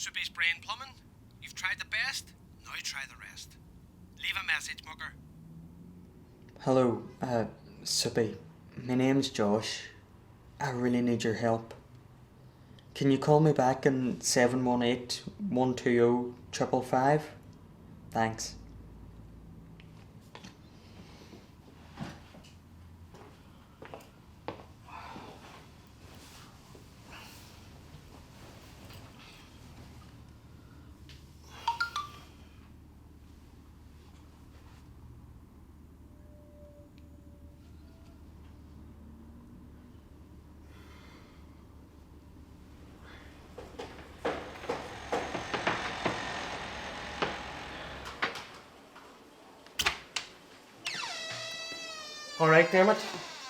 Subi's Brain Plumbing. You've tried the best, now try the rest. Leave a message, mucker. Hello, Subi. My name's Josh. I really need your help. Can you call me back on 718-120-555? Thanks. Alright, Dermot.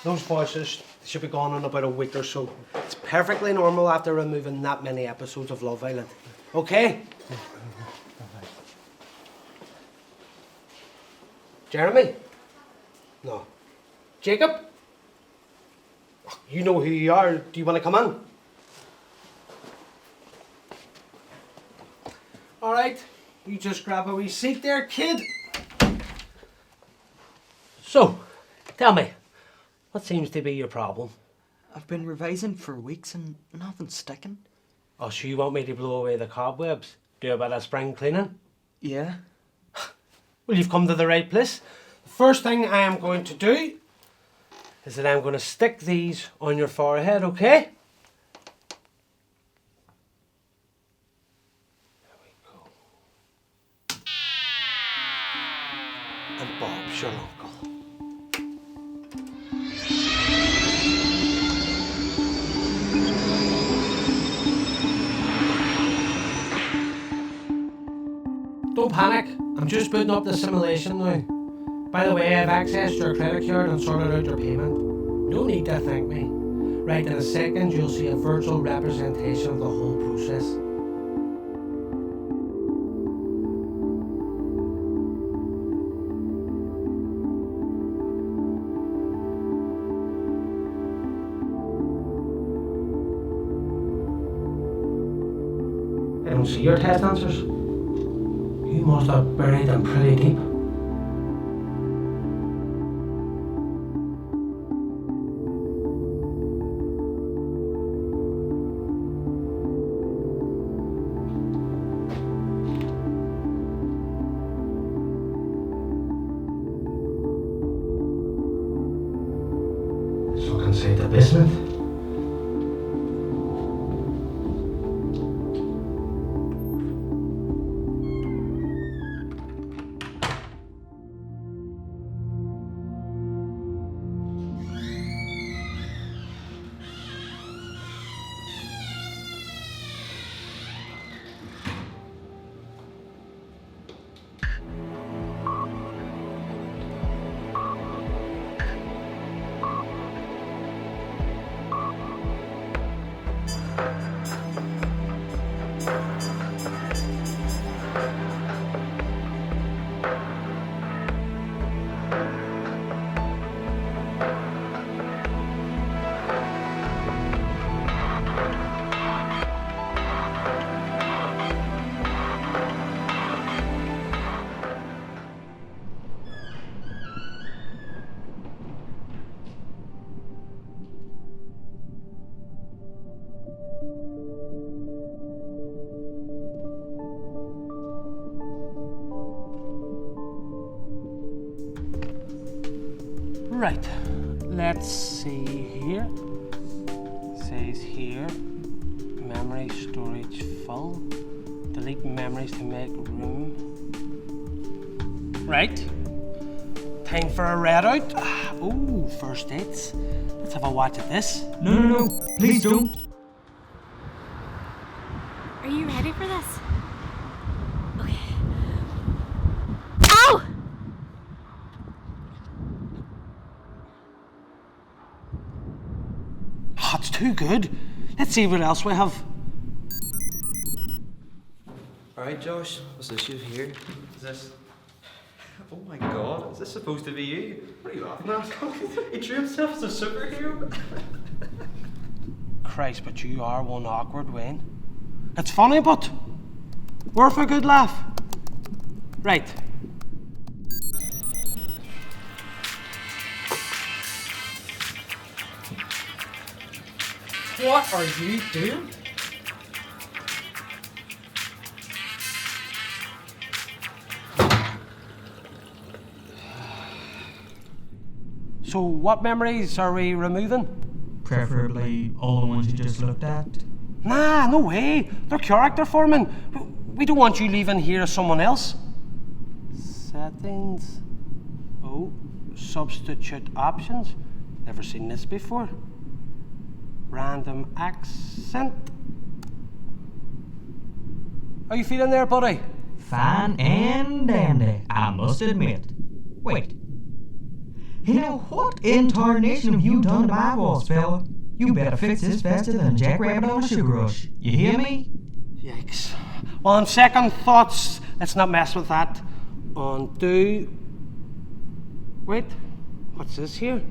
Those voices should be gone in about a week or so. It's perfectly normal after removing that many episodes of Love Island. Okay? Jeremy? No. Jacob? You know who you are. Do you want to come in? Alright. You just grab a wee seat there, kid. So, tell me, what seems to be your problem? I've been revising for weeks and nothing's sticking. Oh, so you want me to blow away the cobwebs? Do a bit of spring cleaning? Yeah? Well, you've come to the right place. The first thing I am going to do is that I'm going to stick these on your forehead, okay? There we go. And Bob's your uncle. Don't panic, I'm just putting up the simulation now. By the way, I've accessed your credit card and sorted out your payment. No need to thank me. Right in a second, you'll see a virtual representation of the whole process. I don't see your test answers. You must have buried them pretty deep. So can say the basement. Right, let's see here. It says here, memory storage full. Delete memories to make room. Right. Time for a readout. Ooh, first dates. Let's have a watch at this. No, please don't. Are you ready for this? Okay. Ow! Oh, it's too good. Let's see what else we have. Alright, Josh, what's this you here? Is this... Oh my god, is this supposed to be you? What are you laughing at? He drew himself as a superhero. Christ, but you are one awkward, Wayne. It's funny, but Worth a good laugh. Right. What are you doing? So what memories are we removing? Preferably all the ones you just looked at. Nah, no way. They're character forming. We don't want you leaving here as someone else. Settings. Oh, substitute options. Never seen this before. Random accent. How you feeling there, buddy? Fine and dandy, I must admit. Wait. You know, what in tarnation have you done to my voice, fella? You better fix this faster than a jackrabbit on a sugar rush. You hear me? Yikes. Well, on second thoughts, let's not mess with that. Undo. Wait, what's this here?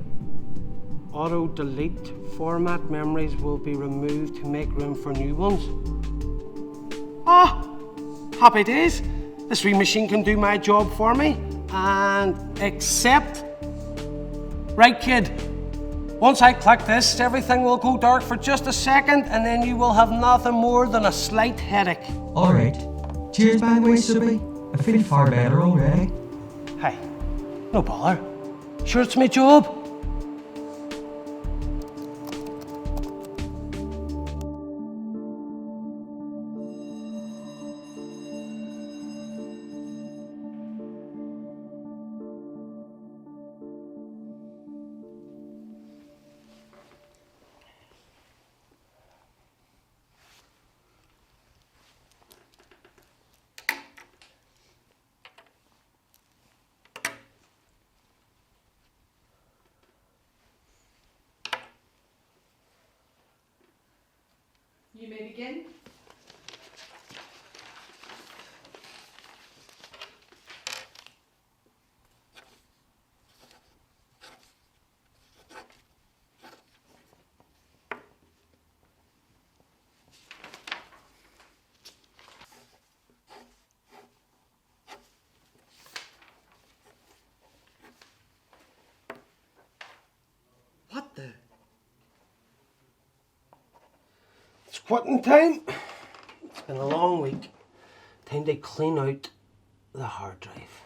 Auto delete. Format memories will be removed to make room for new ones. Ah, happy days. This wee machine can do my job for me. And accept. Right, kid. Once I click this, everything will go dark for just a second, and then you will have nothing more than a slight headache. Alright. Cheers, by the way, Subby. I feel far better already. Hey, no bother. Sure it's my job. You may begin. What the? It's quitting time. It's been a long week. Time to clean out the hard drive.